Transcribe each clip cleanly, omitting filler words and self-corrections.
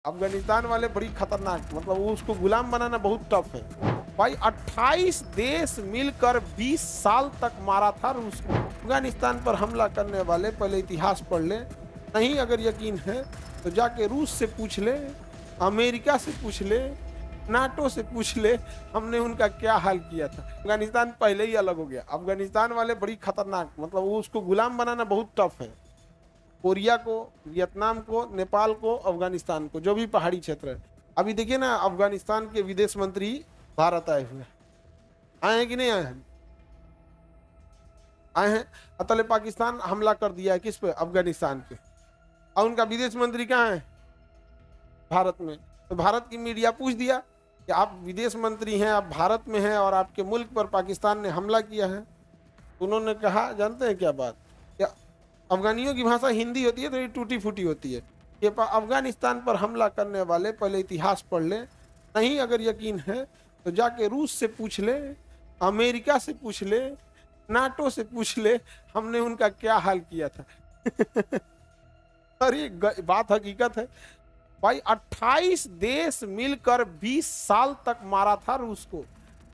अफगानिस्तान वाले बड़ी खतरनाक, मतलब वो उसको गुलाम बनाना बहुत टफ है भाई। 28 देश मिलकर 20 साल तक मारा था रूस को। अफगानिस्तान पर हमला करने वाले पहले इतिहास पढ़ ले, नहीं अगर यकीन है तो जाके रूस से पूछ ले, अमेरिका से पूछ ले, नाटो से पूछ ले, हमने उनका क्या हाल किया था। अफगानिस्तान पहले ही अलग हो गया। अफगानिस्तान वाले बड़ी खतरनाक, मतलब वो उसको गुलाम बनाना बहुत टफ है। कोरिया को, वियतनाम को, नेपाल को, अफगानिस्तान को, जो भी पहाड़ी क्षेत्र है। अभी देखिए ना, अफगानिस्तान के विदेश मंत्री भारत आए हुए आए हैं कि नहीं आए हैं? आए हैं। अतले पाकिस्तान हमला कर दिया है किस पे? अफगानिस्तान पे। और उनका विदेश मंत्री कहाँ है? भारत में। तो भारत की मीडिया पूछ दिया कि आप विदेश मंत्री हैं, आप भारत में हैं और आपके मुल्क पर पाकिस्तान ने हमला किया है। उन्होंने कहा, जानते हैं क्या बात? अफगानियों की भाषा हिंदी होती है, थोड़ी टूटी फूटी होती है। कि अफगानिस्तान पर हमला करने वाले पहले इतिहास पढ़ ले, नहीं अगर यकीन है तो जाके रूस से पूछ ले, अमेरिका से पूछ ले, नाटो से पूछ ले, हमने उनका क्या हाल किया था। अरे बात हकीकत है भाई। 28 देश मिलकर 20 साल तक मारा था रूस को।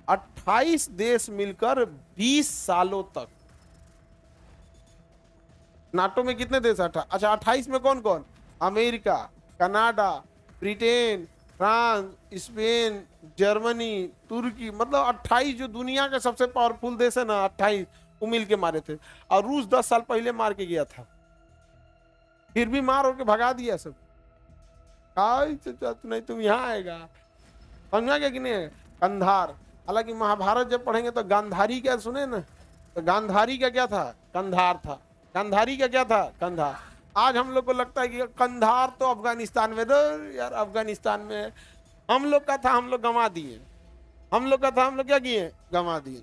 28 देश मिलकर 20 सालों तक। नाटो में कितने देश? अच्छा 28 में कौन कौन? America, Canada, Britain, France, Spain, Germany, Turkey, मतलब 28 जो दुनिया के सबसे पावरफुल देश है ना, 28 वो मिल के मारे थे। और रूस 10 साल पहले मार के गया था, फिर भी मार होके भगा दिया सब। नहीं तुम यहाँ आएगा, समझा क्या कि नहीं? कंधार। हालांकि महाभारत जब पढ़ेंगे तो गांधारी क्या सुने ना, तो गांधारी का क्या था? कंधार था। कंधारी का क्या था? कंधार। आज हम लोग को लगता है कि कंधार तो अफगानिस्तान में, तो यार अफगानिस्तान में हम लोग का था, हम लोग गंवा दिए। हम लोग का था, हम लोग क्या किए? गंवा दिए।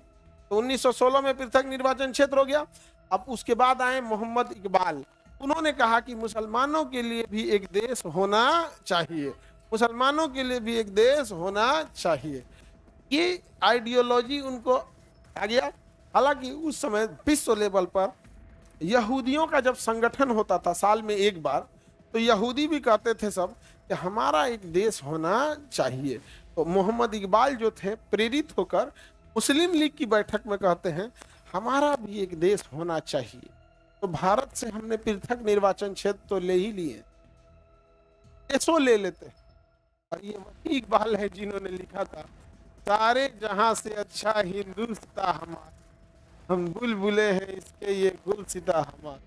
तो 1916 में पृथक निर्वाचन क्षेत्र हो गया। अब उसके बाद आए मोहम्मद इकबाल। उन्होंने कहा कि मुसलमानों के लिए भी एक देश होना चाहिए, मुसलमानों के लिए भी एक देश होना चाहिए। ये आइडियोलॉजी उनको आ गया। हालांकि उस समय विश्व लेवल पर यहूदियों का जब संगठन होता था साल में एक बार, तो यहूदी भी कहते थे सब कि हमारा एक देश होना चाहिए। तो मोहम्मद इकबाल जो थे, प्रेरित होकर मुस्लिम लीग की बैठक में कहते हैं हमारा भी एक देश होना चाहिए। तो भारत से हमने पृथक निर्वाचन क्षेत्र तो ले ही लिए, देशों ले लेते। और ये वही इकबाल है जिन्होंने लिखा था, सारे जहां से अच्छा हिंदुस्तान हमारा, हम बुलबुले हैं इसके ये गुलसिता हमारा।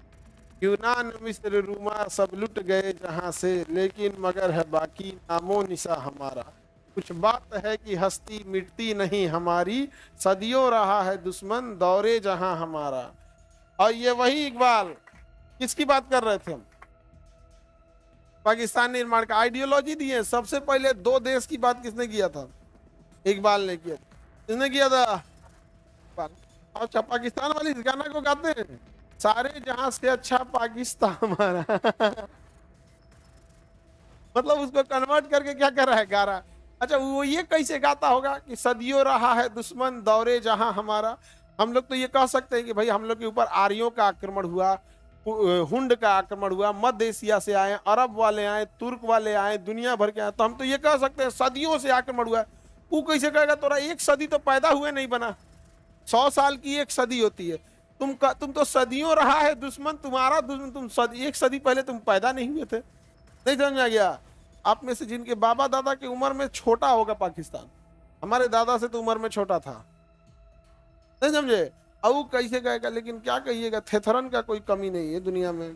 यूनान, मिस्र, रूमा सब लुट गए जहां से, लेकिन मगर है बाकी नामो निशा हमारा। कुछ बात है कि हस्ती मिटती नहीं हमारी, सदियों रहा है दुश्मन दौरे जहां हमारा। और ये वही इकबाल, किसकी बात कर रहे थे हम? पाकिस्तान निर्माण का आइडियोलॉजी दी है। सबसे पहले दो देश की बात किसने किया था? इकबाल ने किया। किसने किया था? अच्छा, पाकिस्तान वाली इस गाना को गाते हैं, सारे जहां से अच्छा पाकिस्तान हमारा। मतलब उसको कन्वर्ट करके क्या कर रहा है? गा रहा। अच्छा, वो ये कैसे गाता होगा कि सदियों रहा है दुश्मन दौरे जहां हमारा। हम लोग तो ये कह सकते हैं कि भाई हम लोग के ऊपर आर्यों का आक्रमण हुआ, हुंड का आक्रमण हुआ, मध्य एशिया से आए, अरब वाले आए, तुर्क वाले आए, दुनिया भर के आए। तो हम तो ये कह सकते हैं सदियों से आक्रमण हुआ। वो कैसे कहेगा? तोरा एक सदी तो पैदा हुए नहीं बना, 100 साल की एक सदी होती है। तुम तो सदियों रहा है दुश्मन, तुम्हारा दुश्मन, एक सदी पहले तुम पैदा नहीं हुए थे। नहीं समझ आ गया? आप में से जिनके बाबा दादा की उम्र में छोटा होगा पाकिस्तान, हमारे दादा से तो उम्र में छोटा था। नहीं समझे? अब कैसे कहेगा? लेकिन क्या कहिएगा, थेथरन का कोई कमी नहीं है दुनिया में।